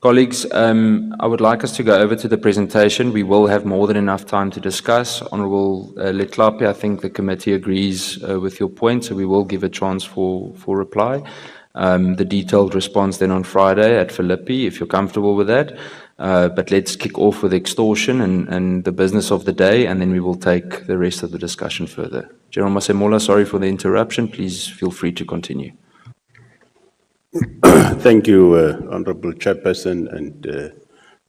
Colleagues, I would like us to go over to the presentation. We will have more than enough time to discuss. Honourable Letlapi, I think the committee agrees with your point, so we will give a chance for reply. The detailed response then on Friday at Philippi, if you're comfortable with that. But let's kick off with extortion and the business of the day, and then we will take the rest of the discussion further. General Masemola, sorry for the interruption. Please feel free to continue. Thank you, Honourable Chairperson and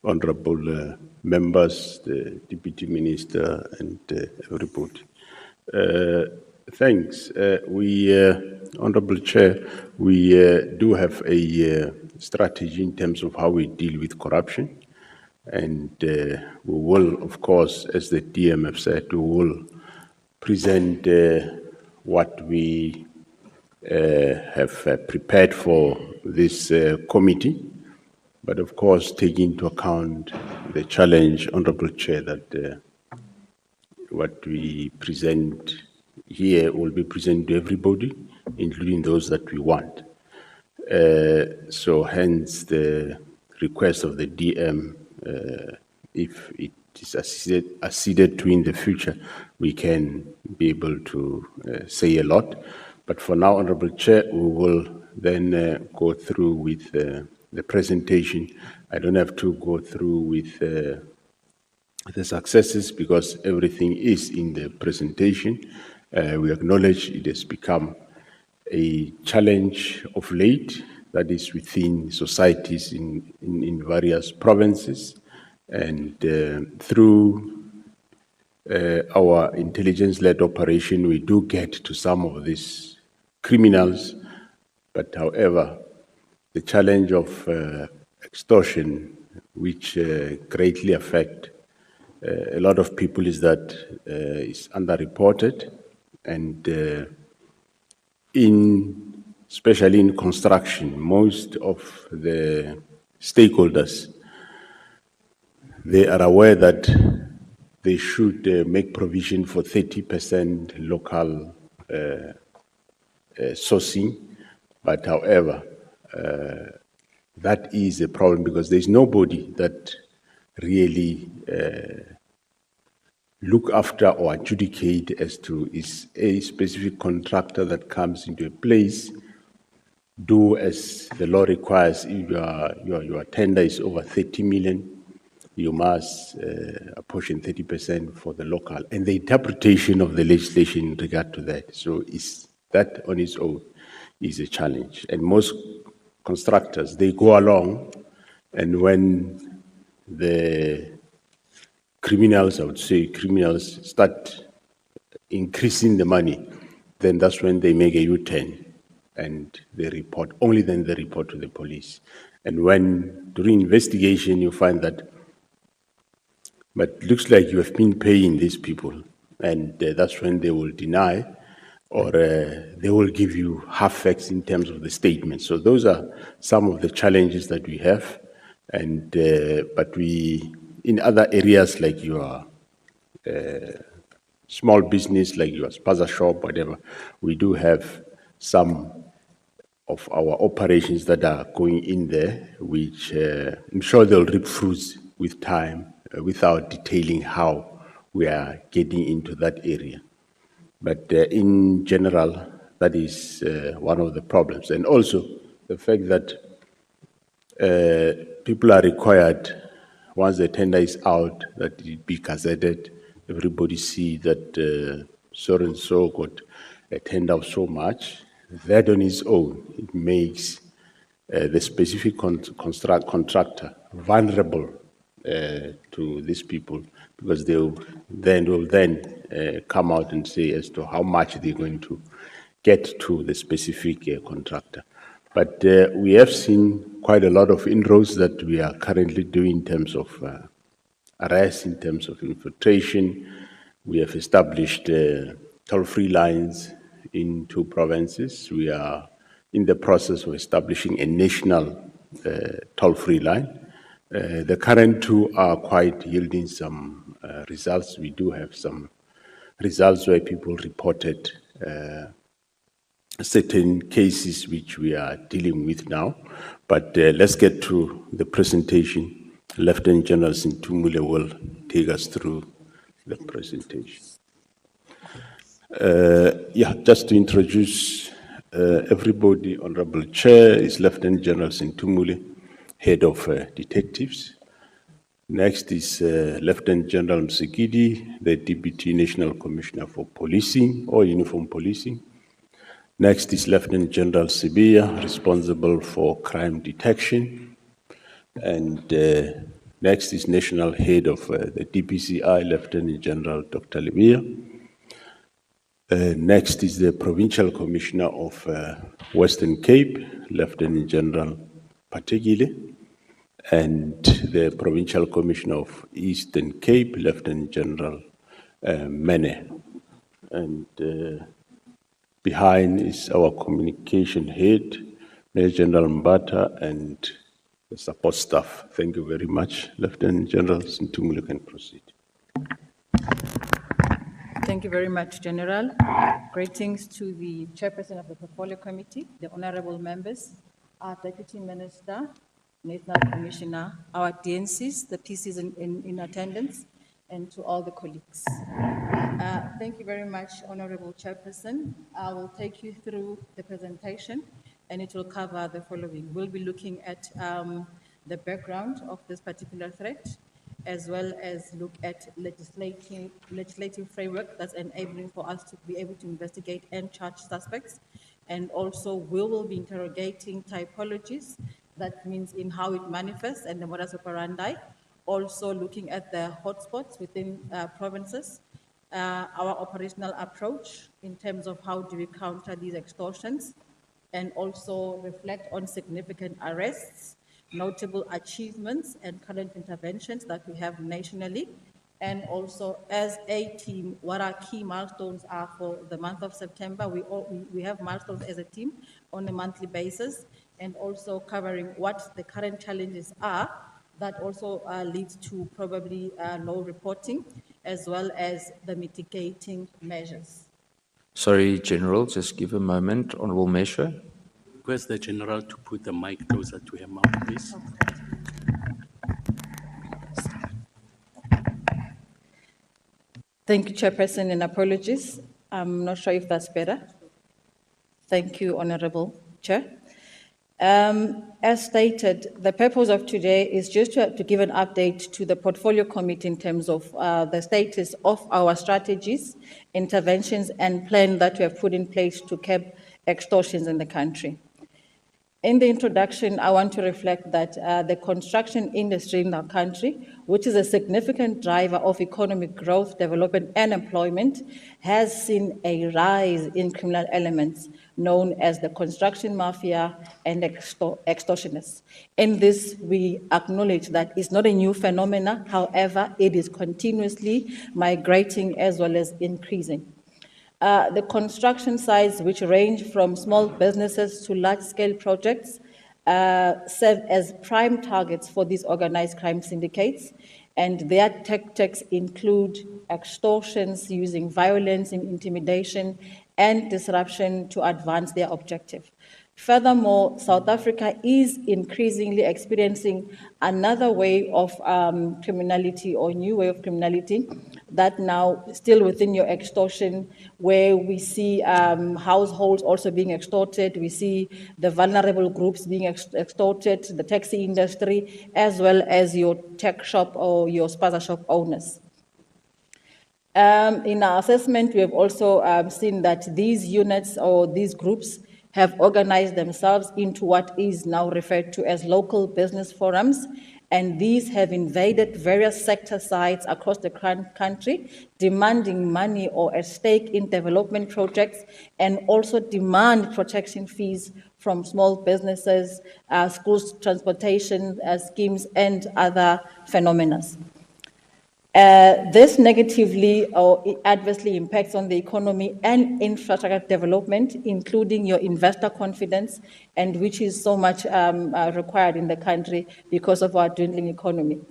Honourable members, the Deputy Minister and everybody. Thanks. Honourable Chair, we do have a strategy in terms of how we deal with corruption. And we will, of course, as the DM have said, we will present what we have prepared for this committee, but of course taking into account the challenge, Honourable Chair, that what we present here will be presented to everybody, including those that we want. So hence the request of the DM, if it is acceded to in the future, we can be able to say a lot. But for now, Honourable Chair, we will then go through with the presentation. I don't have to go through with the successes because everything is in the presentation. We acknowledge it has become a challenge of late that is within societies in various provinces. And through our intelligence-led operation, we do get to some of these criminals, but however, the challenge of extortion, which greatly affect a lot of people, is that is underreported, and especially in construction, most of the stakeholders, they are aware that they should make provision for 30% local sourcing, but however, that is a problem because there's nobody that really look after or adjudicate as to is a specific contractor that comes into a place do as the law requires. If your tender is over 30 million, you must apportion 30% for the local, and the interpretation of the legislation in regard to that. So that on its own is a challenge. And most constructors, they go along, and when the criminals, I would say criminals, start increasing the money, then that's when they make a U-turn and they report, only then they report to the police. And when during investigation you find that, but it looks like you have been paying these people, and that's when they will deny, or they will give you half facts in terms of the statement. So those are some of the challenges that we have. And but we, in other areas like your small business, like your spaza shop, whatever, we do have some of our operations that are going in there, which I'm sure they'll reap fruits with time, without detailing how we are getting into that area. But in general, that is one of the problems. And also the fact that people are required, once the tender is out, that it be gazetted, everybody see that so-and-so got a tender of so much. That on its own, it makes the specific contractor vulnerable to these people, because they will then come out and say as to how much they're going to get to the specific contractor. But we have seen quite a lot of inroads that we are currently doing in terms of arrest, in terms of infiltration. We have established toll-free lines in 2 provinces. We are in the process of establishing a national toll-free line. The current 2 are quite yielding some results. We do have some results where people reported certain cases which we are dealing with now. But let's get to the presentation. Lieutenant General Sintumule will take us through the presentation. Just to introduce everybody, Honorable Chair is Lieutenant General Sintumule, Head of Detectives. Next is Lieutenant General Msikidi, the Deputy National Commissioner for Policing or Uniform Policing. Next is Lieutenant General Sibia, responsible for crime detection. And next is National Head of the DPCI, Lieutenant General Dr. Libia. Next is the Provincial Commissioner of Western Cape, Lieutenant General Pategile, and the Provincial Commissioner of Eastern Cape, Lieutenant General Mene. And behind is our communication head, Major General Mbata, and the support staff. Thank you very much. Lieutenant General Sintumule can proceed. Thank you very much, General. Greetings to the Chairperson of the Portfolio Committee, the honorable members, our Deputy Minister, National Commissioner, our DNCs, the PCs in attendance, and to all the colleagues. Thank you very much, Honorable Chairperson. I will take you through the presentation, and it will cover the following. We'll be looking at the background of this particular threat, as well as look at legislative framework that's enabling for us to be able to investigate and charge suspects. And also, we will be interrogating typologies, that means in how it manifests and the modus operandi. Also looking at the hotspots within provinces, our operational approach in terms of how do we counter these extortions, and also reflect on significant arrests, notable achievements and current interventions that we have nationally, and also as a team, what our key milestones are for the month of September. We have milestones as a team on a monthly basis, and also covering what the current challenges are that also leads to probably low reporting, as well as the mitigating measures. Sorry, General, just give a moment. Honorable Measure. Request the General to put the mic closer to her mouth, please. Thank you, Chairperson, and apologies. I'm not sure if that's better. Thank you, Honorable Chair. As stated, the purpose of today is just to give an update to the Portfolio Committee in terms of the status of our strategies, interventions, and plan that we have put in place to curb extortions in the country. In the introduction, I want to reflect that the construction industry in our country, which is a significant driver of economic growth, development, and employment, has seen a rise in criminal elements known as the construction mafia and extortionists. In this, we acknowledge that it's not a new phenomenon. However, it is continuously migrating as well as increasing. The construction sites, which range from small businesses to large-scale projects, serve as prime targets for these organized crime syndicates, and their tactics include extortions using violence and intimidation and disruption to advance their objective. Furthermore, South Africa is increasingly experiencing another way of criminality, or new way of criminality, that now still within your extortion, where we see households also being extorted, we see the vulnerable groups being extorted, the taxi industry, as well as your tech shop or your spaza shop owners. In our assessment, we have also seen that these units or these groups have organized themselves into what is now referred to as local business forums, and these have invaded various sector sites across the country, demanding money or a stake in development projects, and also demand protection fees from small businesses, schools, transportation schemes, and other phenomena. This negatively or adversely impacts on the economy and infrastructure development, including your investor confidence, and which is so much required in the country because of our dwindling economy.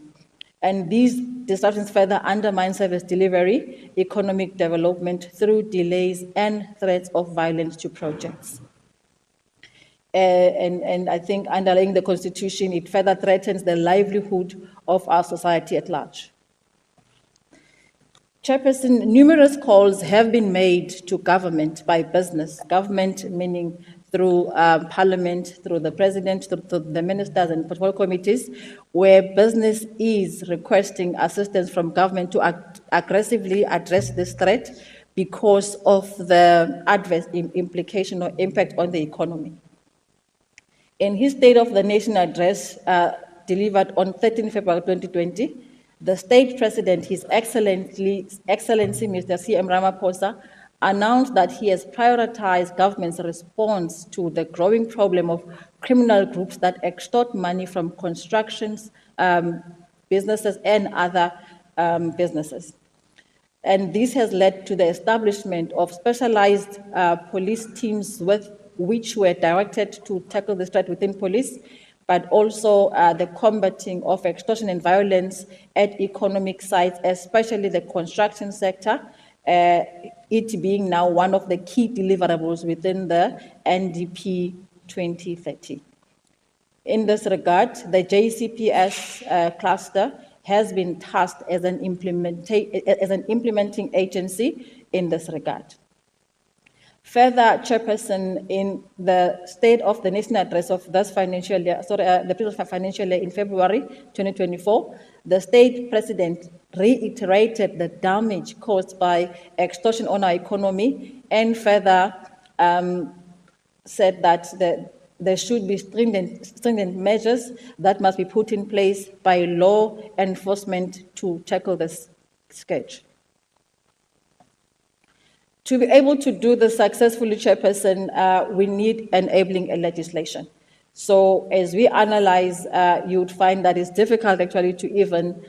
And these disruptions further undermine service delivery, economic development through delays and threats of violence to projects. And I think underlying the Constitution, it further threatens the livelihood of our society at large. Chairperson, numerous calls have been made to government by business, government meaning through Parliament, through the President, through the ministers and portfolio committees, where business is requesting assistance from government to aggressively address this threat because of the adverse implication or impact on the economy. In his State of the Nation address delivered on 13 February 2020, the State President, His Excellency Mr. C.M. Ramaphosa, announced that he has prioritized government's response to the growing problem of criminal groups that extort money from constructions, businesses, and other businesses. And this has led to the establishment of specialized police teams which were directed to tackle this threat within police, but also the combating of extortion and violence at economic sites, especially the construction sector, it being now one of the key deliverables within the NDP 2030. In this regard, the JCPS cluster has been tasked as an implementing agency in this regard. Further, Chairperson, in the State of the Nation address of this financial year, the previous financial year in February 2024, the State President reiterated the damage caused by extortion on our economy and further said that there should be stringent measures that must be put in place by law enforcement to tackle this scourge. To be able to do this successfully, Chairperson, we need enabling legislation. So as we analyze, you would find that it's difficult actually to even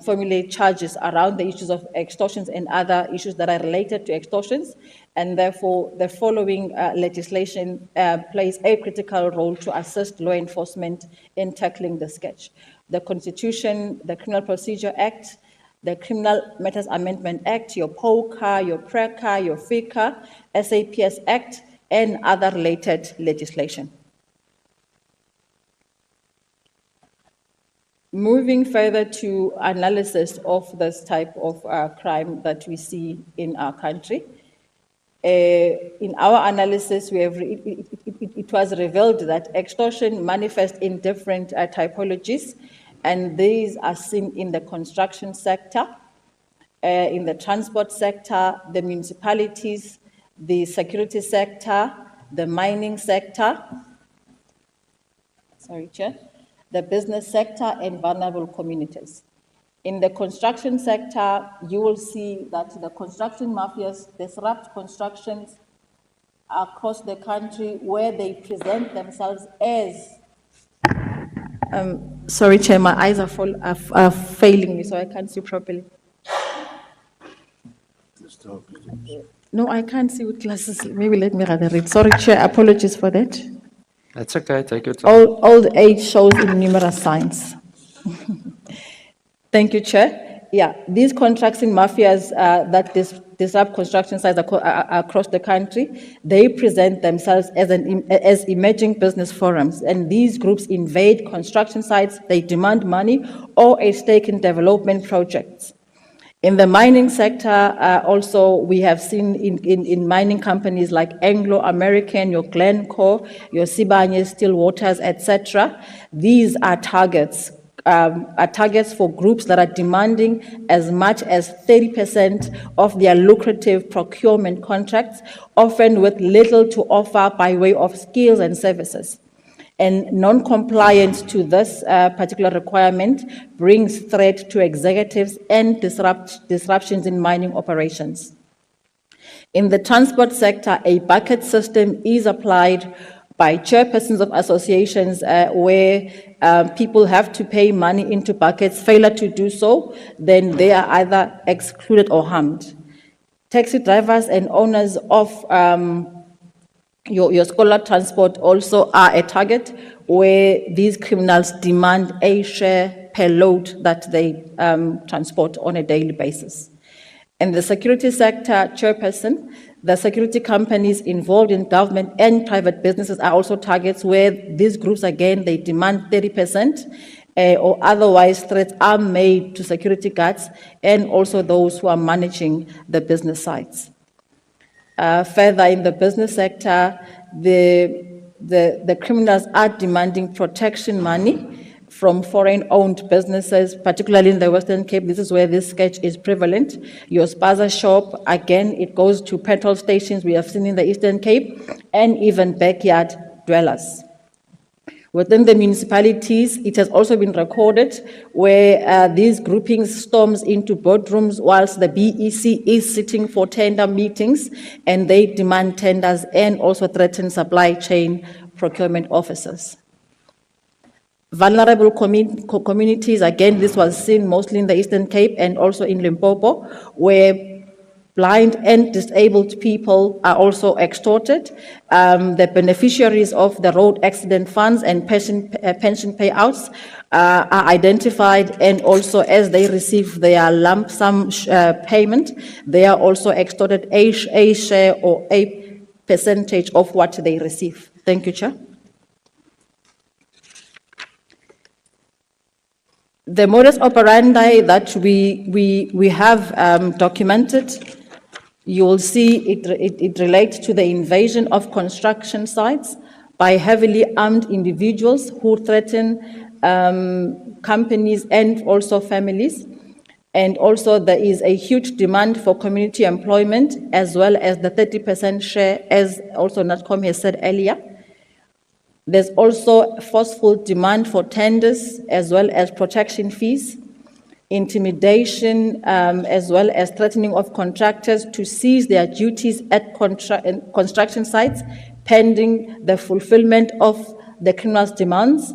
formulate charges around the issues of extortions and other issues that are related to extortions. And therefore, the following legislation plays a critical role to assist law enforcement in tackling the scourge. The Constitution, the Criminal Procedure Act, the Criminal Matters Amendment Act, your POCA, your PRECA, your FICA, SAPS Act, and other related legislation. Moving further to analysis of this type of crime that we see in our country. In our analysis, it was revealed that extortion manifests in different typologies, and these are seen in the construction sector, in the transport sector, the municipalities, the security sector, the mining sector, the business sector, and vulnerable communities. In the construction sector, you will see that the construction mafias disrupt constructions across the country where they present themselves as sorry, Chair, my eyes are failing me, so I can't see properly. No, I can't see with glasses. Maybe let me rather read. Sorry, Chair, apologies for that. That's okay, take your time. Old age shows in numerous signs. Thank you, Chair. Yeah, these contracting mafias that disrupt construction sites across the country, they present themselves as emerging business forums, and these groups invade construction sites, they demand money or a stake in development projects. In the mining sector, also, we have seen in mining companies like Anglo-American, your Glencore, your Sibanye, Stillwaters, etc. These are targets for groups that are demanding as much as 30% of their lucrative procurement contracts, often with little to offer by way of skills and services. And non-compliance to this particular requirement brings threat to executives and disruptions in mining operations. In the transport sector, a bucket system is applied by chairpersons of associations where people have to pay money into buckets. Failure to do so, then they are either excluded or harmed. Taxi drivers and owners of your scholar transport also are a target where these criminals demand a share per load that they transport on a daily basis. In the security sector, Chairperson, the security companies involved in government and private businesses are also targets where these groups, again, they demand 30%, or otherwise threats are made to security guards and also those who are managing the business sites. Further, in the business sector, the criminals are demanding protection money from foreign-owned businesses, particularly in the Western Cape. This is where this sketch is prevalent. Your spaza shop, again, it goes to petrol stations we have seen in the Eastern Cape, and even backyard dwellers. Within the municipalities, it has also been recorded where these groupings storms into boardrooms whilst the BEC is sitting for tender meetings, and they demand tenders and also threaten supply chain procurement officers. Vulnerable communities, again, this was seen mostly in the Eastern Cape and also in Limpopo, where blind and disabled people are also extorted. The beneficiaries of the road accident funds and pension payouts are identified, and also as they receive their lump sum payment, they are also extorted a share or a percentage of what they receive. Thank you, Chair. The modus operandi that we have documented, you will see it relates to the invasion of construction sites by heavily armed individuals who threaten companies and also families. And also there is a huge demand for community employment as well as the 30% share, as also NATCOM has said earlier. There's also forceful demand for tenders as well as protection fees, intimidation, as well as threatening of contractors to cease their duties at construction sites pending the fulfillment of the criminal's demands,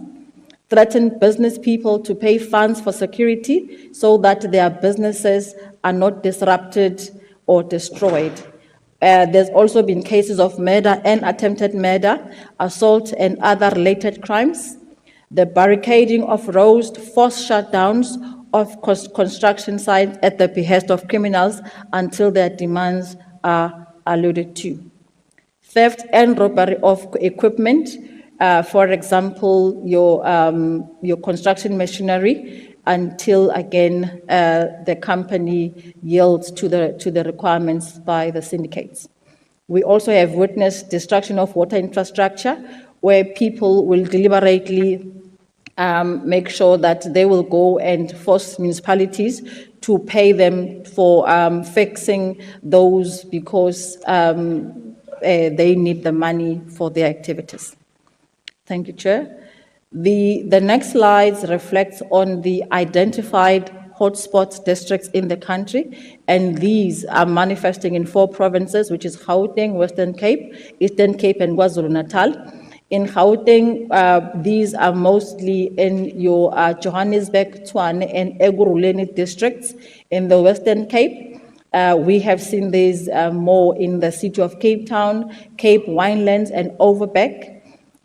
threaten business people to pay funds for security so that their businesses are not disrupted or destroyed. There's also been cases of murder and attempted murder, assault, and other related crimes. The barricading of roads, forced shutdowns of construction sites at the behest of criminals until their demands are alluded to. Theft and robbery of equipment, for example, your construction machinery, until again the company yields to the requirements by the syndicates. We also have witnessed destruction of water infrastructure, where people will deliberately make sure that they will go and force municipalities to pay them for fixing those because they need the money for their activities. Thank you, Chair. The next slides reflects on the identified hotspot districts in the country, and these are manifesting in 4 provinces, which is Gauteng, Western Cape, Eastern Cape, and KwaZulu-Natal. In Gauteng, these are mostly in your Johannesburg, Tshwane, and Ekurhuleni districts. In the Western Cape, we have seen these more in the city of Cape Town, Cape Winelands, and Overberg.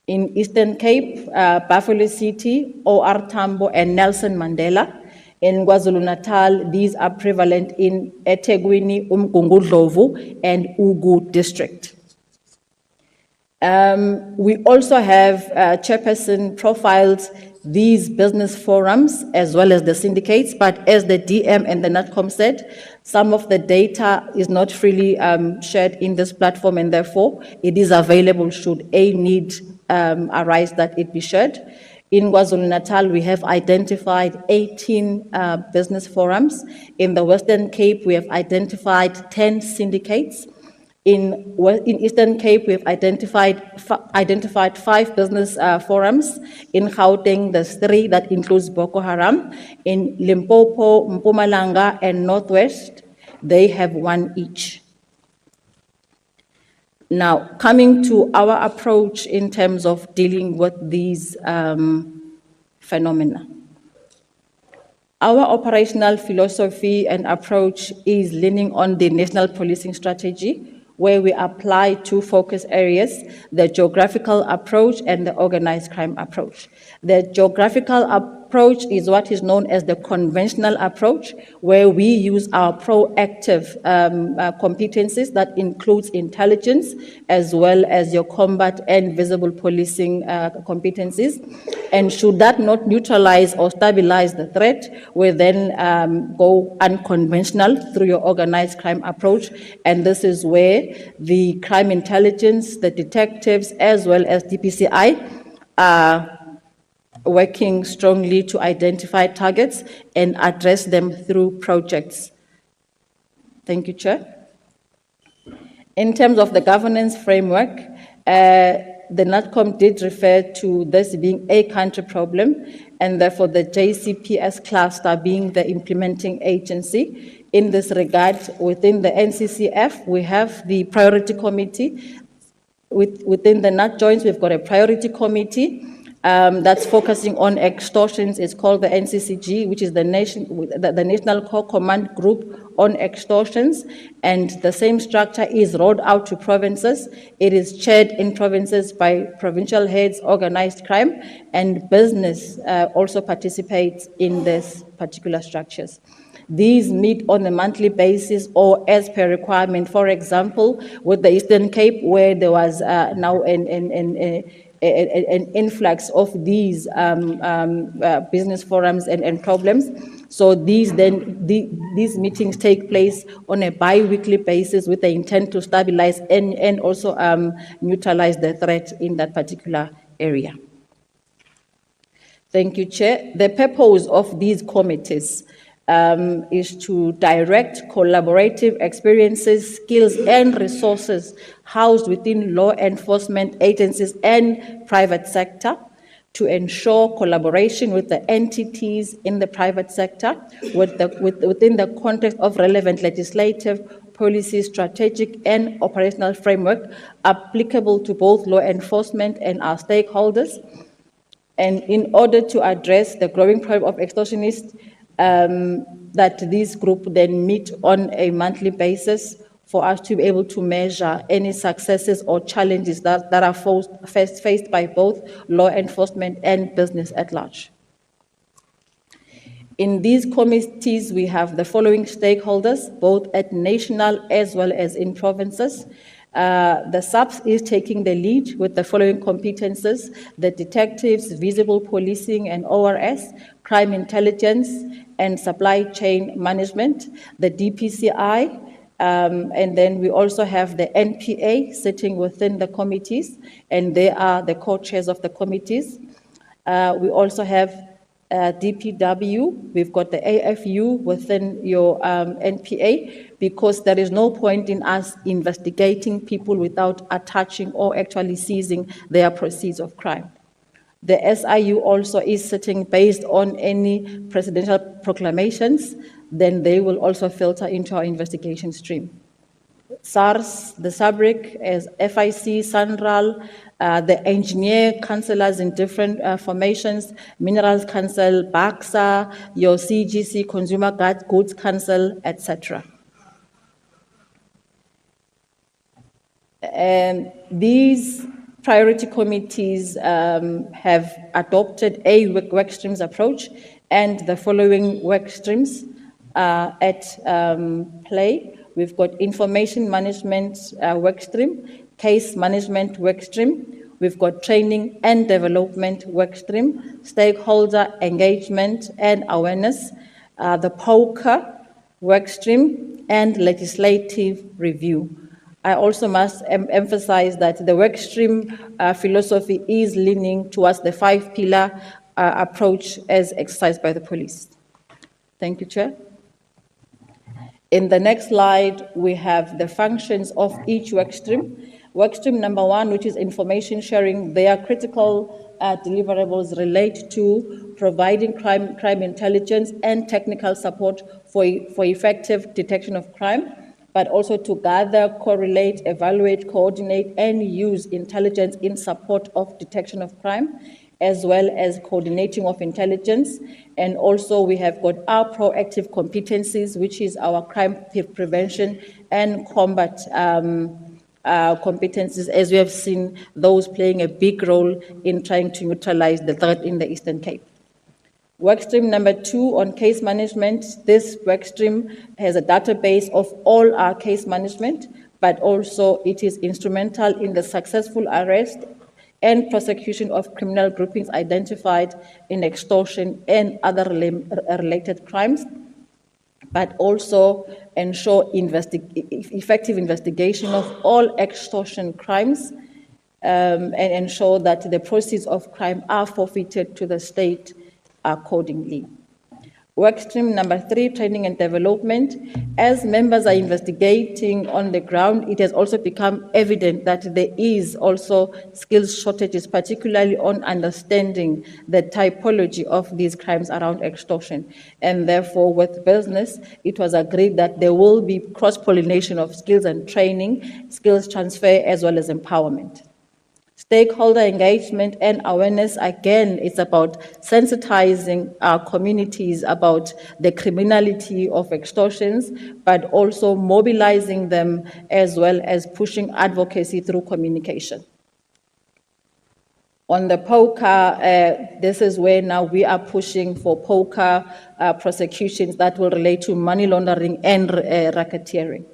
In Eastern Cape, Buffalo City, OR Tambo, and Nelson Mandela. In KwaZulu-Natal, these are prevalent in eThekwini, Umgungundlovu, and Ugu district. We also have Chairperson profiled these business forums as well as the syndicates, but as the DM and the NATCOM said, some of the data is not freely shared in this platform, and therefore it is available should a need arise that it be shared. In KwaZulu-Natal, we have identified 18 business forums. In the Western Cape, we have identified 10 syndicates. In Eastern Cape, we have identified 5 business forums. In Gauteng, there's 3 that includes Boko Haram. In Limpopo, Mpumalanga, and Northwest, they have 1 each. Now, coming to our approach in terms of dealing with these phenomena. Our operational philosophy and approach is leaning on the National Policing Strategy, where we apply 2 focus areas, the geographical approach and the organized crime approach. The geographical approach approach is what is known as the conventional approach, where we use our proactive competencies that includes intelligence as well as your combat and visible policing competencies. And should that not neutralize or stabilize the threat, we then go unconventional through your organized crime approach. And this is where the crime intelligence, the detectives, as well as DPCI are working strongly to identify targets and address them through projects. Thank you, Chair. In terms of the governance framework, the NATCOM did refer to this being a country problem, and therefore the JCPS cluster being the implementing agency. In this regard, within the NCCF, we have the priority committee. Within the NAT joints, we've got a priority committee that's focusing on extortions. It's called the NCCG, which is the National Core Command Group on Extortions, and the same structure is rolled out to provinces. It is chaired in provinces by provincial heads, organized crime, and business also participates in these particular structures. These meet on a monthly basis or as per requirement. For example, with the Eastern Cape, where there was now an influx of these business forums and problems. So these meetings take place on a bi-weekly basis with the intent to stabilize and also neutralize the threat in that particular area. Thank you, Chair. The purpose of these committees is to direct collaborative experiences, skills, and resources housed within law enforcement agencies and private sector to ensure collaboration with the entities in the private sector within the context of relevant legislative, policy, strategic, and operational framework applicable to both law enforcement and our stakeholders. And in order to address the growing problem of extortionists, that this group then meet on a monthly basis for us to be able to measure any successes or challenges that are faced by both law enforcement and business at large. In these committees, we have the following stakeholders, both at national as well as in provinces. The SAPS is taking the lead with the following competences: the detectives, visible policing and ORS, crime intelligence, and supply chain management, the DPCI, and then we also have the NPA sitting within the committees, and they are the co-chairs of the committees. We also have DPW, we've got the AFU within your NPA, because there is no point in us investigating people without attaching or actually seizing their proceeds of crime. The SIU also is sitting based on any presidential proclamations, then they will also filter into our investigation stream. SARS, the SABRIC, as FIC, SANRAL, the engineer councillors in different formations, Minerals Council, BAXA, your CGC, Consumer Goods Council, etc. And these priority committees have adopted a work streams approach, and the following work streams are at play. We've got information management work stream, case management work stream, we've got training and development work stream, stakeholder engagement and awareness, the POCA work stream, and legislative review. I also must emphasize that the work stream philosophy is leaning towards the 5-pillar approach as exercised by the police. Thank you, Chair. In the next slide, we have the functions of each work stream. Work stream number 1, which is information sharing, their critical deliverables relate to providing crime intelligence and technical support for effective detection of crime, but also to gather, correlate, evaluate, coordinate, and use intelligence in support of detection of crime, as well as coordinating of intelligence. And also we have got our proactive competencies, which is our crime prevention and combat competencies, as we have seen those playing a big role in trying to neutralize the threat in the Eastern Cape. Workstream number 2 on case management. This workstream has a database of all our case management, but also it is instrumental in the successful arrest and prosecution of criminal groupings identified in extortion and other related crimes, but also ensure effective investigation of all extortion crimes, and ensure that the proceeds of crime are forfeited to the state accordingly. Workstream number 3, training and development. As members are investigating on the ground, it has also become evident that there is also skills shortages, particularly on understanding the typology of these crimes around extortion. And therefore, with business, it was agreed that there will be cross-pollination of skills and training, skills transfer, as well as empowerment. Stakeholder engagement and awareness, again, it's about sensitizing our communities about the criminality of extortions, but also mobilizing them as well as pushing advocacy through communication. On the POCA, this is where now we are pushing for POCA prosecutions that will relate to money laundering and racketeering.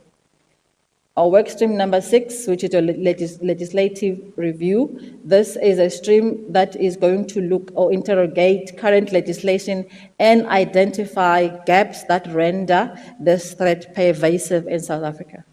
Our workstream number 6, which is a legislative review. This is a stream that is going to look or interrogate current legislation and identify gaps that render this threat pervasive in South Africa.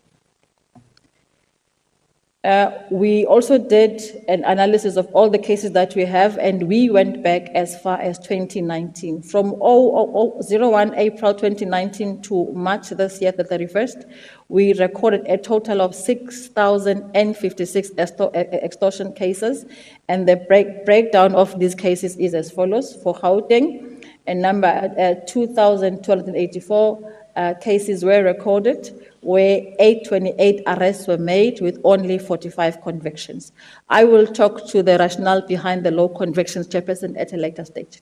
We also did an analysis of all the cases that we have, and we went back as far as 2019. From 01 April 2019 to March this year, the 31st, we recorded a total of 6,056 extortion cases, and the breakdown of these cases is as follows. For Gauteng, a number 2,284 cases were recorded, where 828 arrests were made with only 45 convictions. I will talk to the rationale behind the low convictions, Chairperson, at a later stage.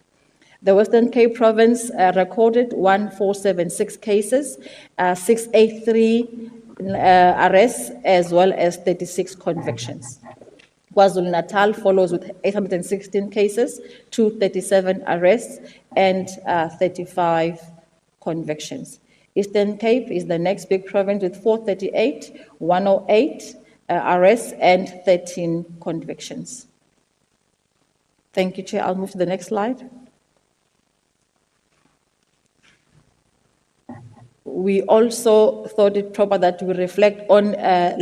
The Western Cape Province recorded 1,476 cases, 683 arrests, as well as 36 convictions. KwaZulu-Natal follows with 816 cases, 237 arrests, and 35 convictions. Eastern Cape is the next big province with 438, 108 arrests, and 13 convictions. Thank you, Chair. I'll move to the next slide. We also thought it proper that we reflect on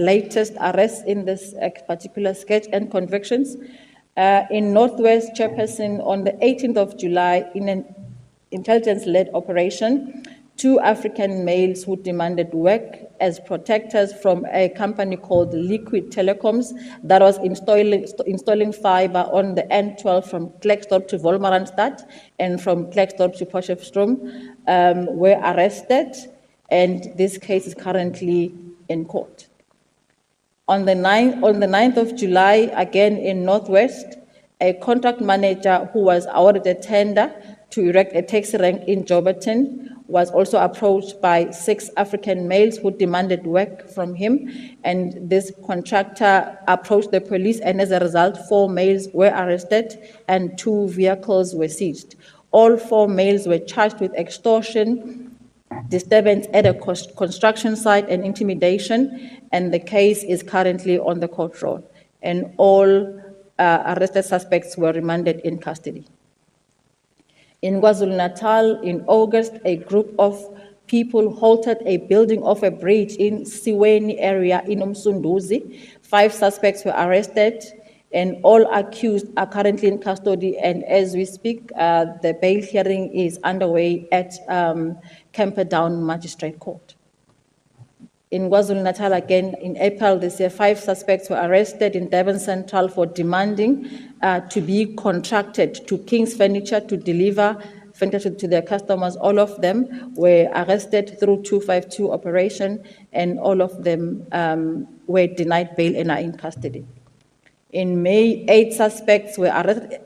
latest arrests in this particular sketch and convictions. In Northwest, Chairperson, on the 18th of July, in an intelligence-led operation, 2 African males who demanded work as protectors from a company called Liquid Telecoms that was installing fiber on the N12 from Klerksdorp to Wolmaranstad and from Klerksdorp to Potchefstroom, were arrested, and this case is currently in court. On the 9th of July, again in Northwest, a contract manager who was awarded a tender to erect a taxi rank in Joburton was also approached by 6 African males who demanded work from him, and this contractor approached the police, and as a result, 4 males were arrested and 2 vehicles were seized. All 4 males were charged with extortion, disturbance at a construction site, and intimidation, and the case is currently on the court roll, and all arrested suspects were remanded in custody. In KwaZulu-Natal, in August, a group of people halted a building of a bridge in Siweni area in Umsunduzi. 5 suspects were arrested, and all accused are currently in custody, and as we speak, the bail hearing is underway at Camperdown Magistrate Court. In KwaZulu-Natal, again, in April this year, 5 suspects were arrested in Durban Central for demanding to be contracted to King's Furniture to deliver furniture to their customers. All of them were arrested through 252 operation, and all of them were denied bail and are in custody. In May, 8 suspects were arrested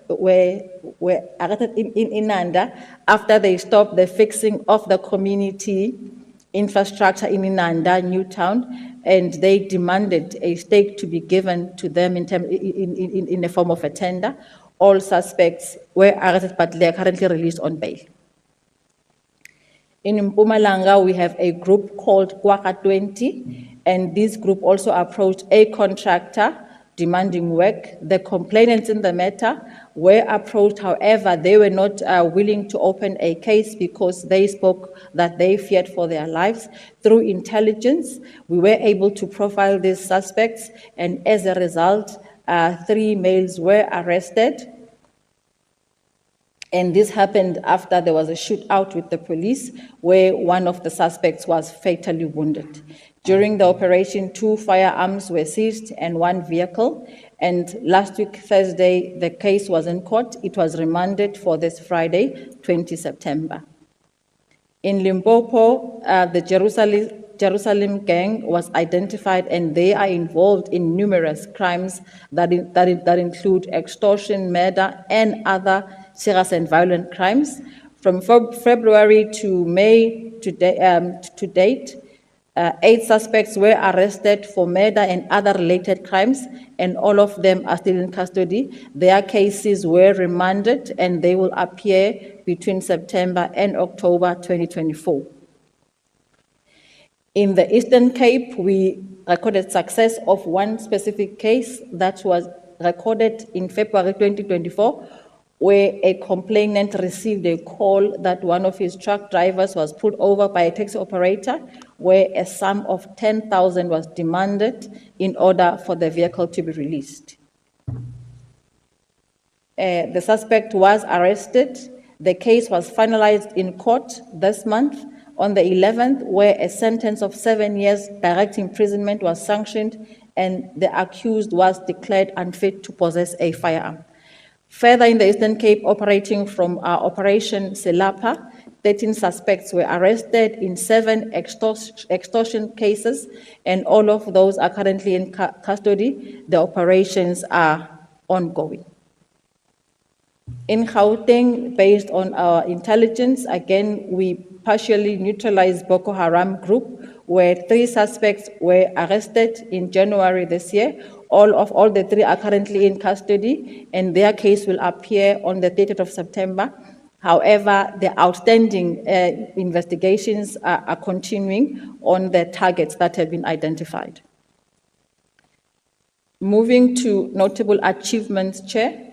in Inanda after they stopped the fixing of the community infrastructure in Inanda, Newtown, and they demanded a stake to be given to them in the form of a tender. All suspects were arrested, but they are currently released on bail. In Mpumalanga, we have a group called Kwaka 20, and this group also approached a contractor demanding work. The complainants in the matter were approached, however, they were not willing to open a case because they spoke that they feared for their lives. Through intelligence, we were able to profile these suspects, and as a result, 3 males were arrested. And this happened after there was a shootout with the police where one of the suspects was fatally wounded. During the operation, 2 firearms were seized and 1 vehicle. And last week, Thursday, the case was in court. It was remanded for this Friday, 20 September. In Limpopo, the Jerusalem gang was identified, and they are involved in numerous crimes that include extortion, murder, and other serious and violent crimes. From February to May to date, 8 suspects were arrested for murder and other related crimes, and all of them are still in custody. Their cases were remanded, and they will appear between September and October 2024. In the Eastern Cape, we recorded success of 1 specific case that was recorded in February 2024, where a complainant received a call that one of his truck drivers was pulled over by a taxi operator, where a sum of 10,000 was demanded in order for the vehicle to be released. The suspect was arrested. The case was finalized in court this month on the 11th, where a sentence of 7 years direct imprisonment was sanctioned, and the accused was declared unfit to possess a firearm. Further, in the Eastern Cape, operating from our Operation Selapa, 13 suspects were arrested in 7 extortion cases, and all of those are currently in custody. The operations are ongoing. In Gauteng, based on our intelligence, again, we partially neutralized Boko Haram group, where 3 suspects were arrested in January this year. All the 3 are currently in custody, and their case will appear on the 30th of September. However, the outstanding investigations are continuing on the targets that have been identified. Moving to notable achievements, Chair,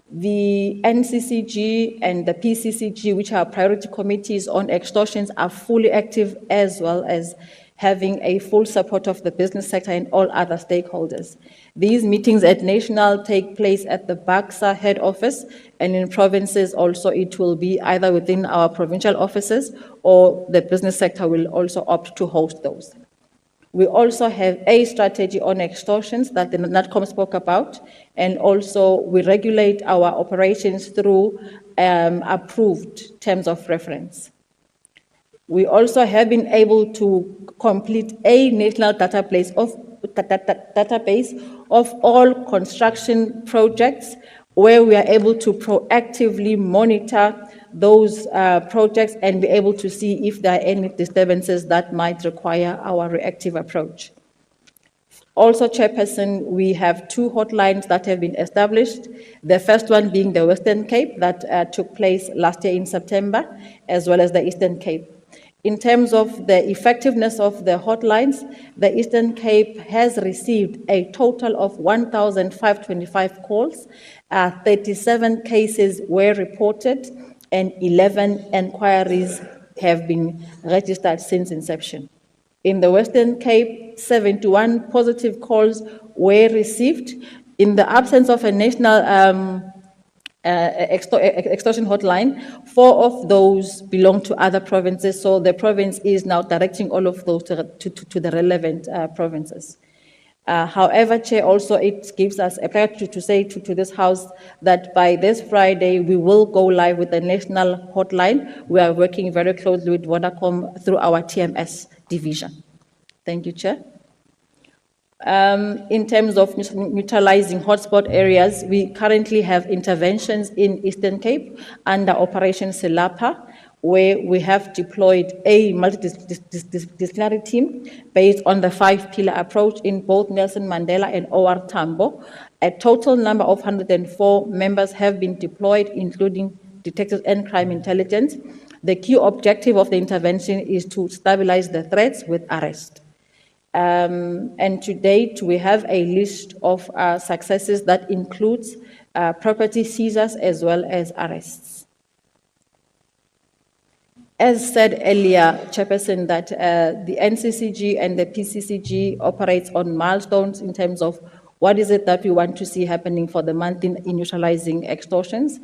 the NCCG and the PCCG, which are priority committees on extortions, are fully active, as well as having a full support of the business sector and all other stakeholders. These meetings at national take place at the BAXA head office, and in provinces also it will be either within our provincial offices, or the business sector will also opt to host those. We also have a strategy on extortions that the NATCOM spoke about, and also we regulate our operations through approved terms of reference. We also have been able to complete a national database of all construction projects, where we are able to proactively monitor those projects and be able to see if there are any disturbances that might require our reactive approach. Also, Chairperson, we have 2 hotlines that have been established. The first one being the Western Cape that took place last year in September, as well as the Eastern Cape. In terms of the effectiveness of the hotlines, the Eastern Cape has received a total of 1,525 calls, 37 cases were reported, and 11 inquiries have been registered since inception. In the Western Cape, 71 positive calls were received. In the absence of a national extortion hotline, 4 of those belong to other provinces, so the province is now directing all of those to the relevant provinces. However, Chair, also it gives us a pleasure to say to this House that by this Friday, we will go live with the national hotline. We are working very closely with Vodacom through our TMS division. Thank you, Chair. In terms of neutralizing hotspot areas, we currently have interventions in Eastern Cape under Operation Selapa, where we have deployed a multidisciplinary team based on the 5-pillar approach in both Nelson Mandela and OR Tambo. A total number of 104 members have been deployed, including detectives and crime intelligence. The key objective of the intervention is to stabilize the threats with arrest. And to date, we have a list of successes that includes property seizures as well as arrests. As said earlier, Chairperson, that the NCCG and the PCCG operates on milestones in terms of what is it that we want to see happening for the month in neutralizing extortions.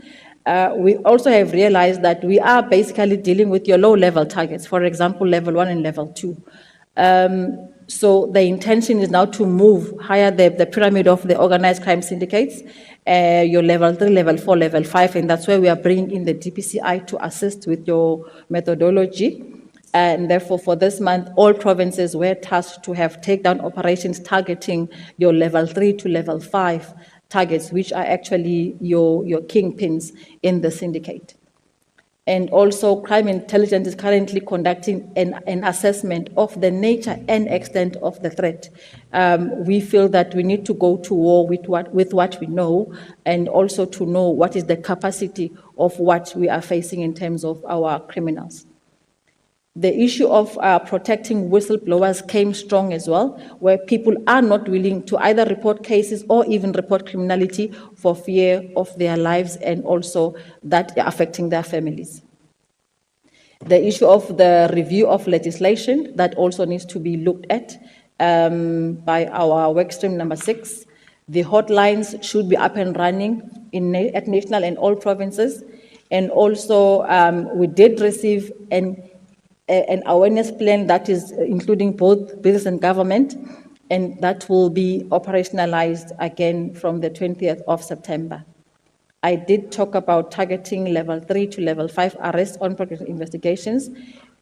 We also have realized that we are basically dealing with your low-level targets, for example, level 1 and level 2. So the intention is now to move higher the pyramid of the organized crime syndicates, your level 3, level 4, level 5, and that's where we are bringing in the DPCI to assist with your methodology. And therefore, for this month, all provinces were tasked to have takedown operations targeting your level 3 to level 5 targets, which are actually your kingpins in the syndicate. And also, crime intelligence is currently conducting an assessment of the nature and extent of the threat. We feel that we need to go to war with what we know, and also to know what is the capacity of what we are facing in terms of our criminals. The issue of protecting whistleblowers came strong as well, where people are not willing to either report cases or even report criminality for fear of their lives and also that affecting their families. The issue of the review of legislation, that also needs to be looked at by our workstream number 6. The hotlines should be up and running at national and all provinces. And also we did receive an awareness plan that is including both business and government, and that will be operationalized again from the 20th of September. I did talk about targeting level 3 to level 5 arrests on progress investigations,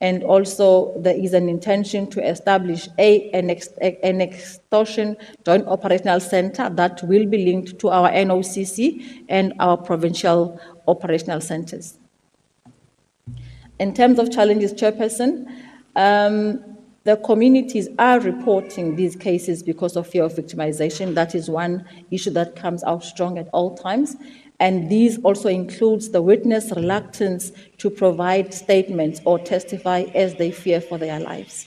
and also there is an intention to establish an extortion joint operational center that will be linked to our NOCC and our provincial operational centers. In terms of challenges, Chairperson, the communities are reporting these cases because of fear of victimization. That is one issue that comes out strong at all times. And these also includes the witness reluctance to provide statements or testify as they fear for their lives.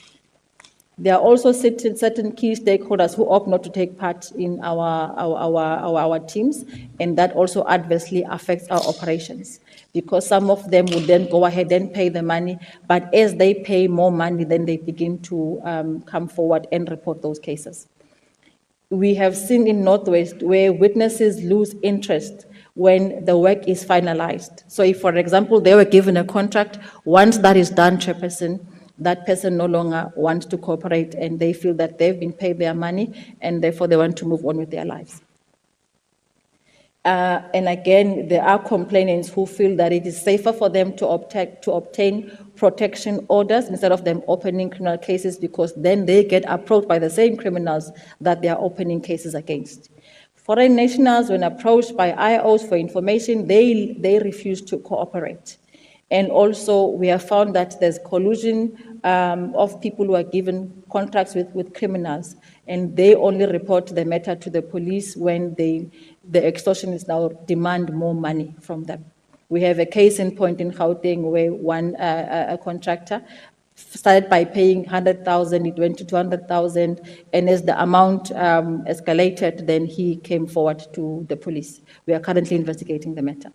There are also certain key stakeholders who opt not to take part in our teams, and that also adversely affects our operations, because some of them would then go ahead and pay the money, but as they pay more money, then they begin to come forward and report those cases. We have seen in Northwest where witnesses lose interest when the work is finalized. So if, for example, they were given a contract, once that is done, Chairperson, that person no longer wants to cooperate, and they feel that they've been paid their money and therefore they want to move on with their lives. And again, there are complainants who feel that it is safer for them to obtain protection orders instead of them opening criminal cases, because then they get approached by the same criminals that they are opening cases against. Foreign nationals, when approached by IOs for information, they refuse to cooperate. And also, we have found that there's collusion of people who are given contracts with criminals, and they only report the matter to the police when the extortionists now demand more money from them. We have a case in point in Gauteng where one a contractor started by paying 100,000, it went to 200,000, and as the amount escalated, then he came forward to the police. We are currently investigating the matter.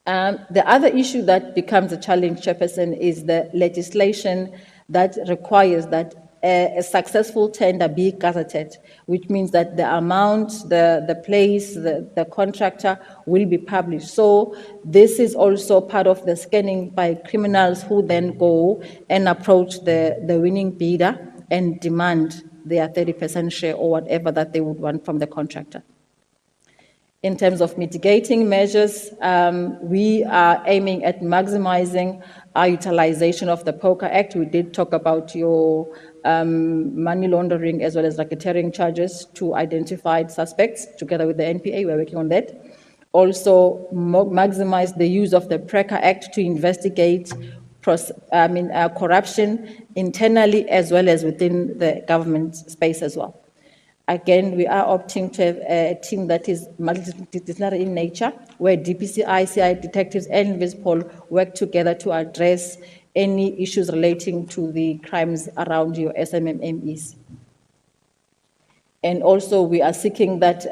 The other issue that becomes a challenge, Chairperson, is the legislation that requires that a successful tender be gazetted, which means that the amount, the place, the contractor will be published. So this is also part of the scanning by criminals who then go and approach the winning bidder and demand their 30% share or whatever that they would want from the contractor. In terms of mitigating measures, we are aiming at maximizing our utilization of the POCA Act. We did talk about your money laundering as well as racketeering charges to identified suspects. Together with the NPA, we're working on that. Also, maximize the use of the PRECA Act to investigate corruption internally as well as within the government space as well. Again, we are opting to have a team that is multidisciplinary in nature, where DPCI, CI detectives, and Vispol work together to address any issues relating to the crimes around your SMMEs. And also, we are seeking that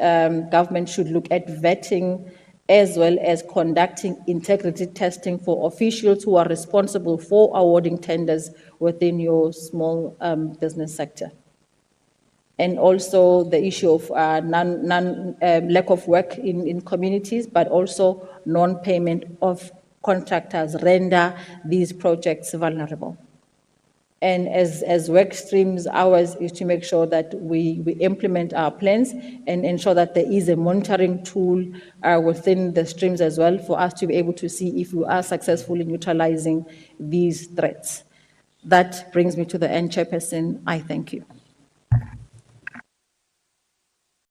government should look at vetting as well as conducting integrity testing for officials who are responsible for awarding tenders within your small business sector. And also the issue of lack of work in communities, but also non-payment of contractors render these projects vulnerable. And as work streams, ours is to make sure that we implement our plans and ensure that there is a monitoring tool within the streams as well for us to be able to see if we are successful in neutralizing these threats. That brings me to the end, Chairperson. I thank you.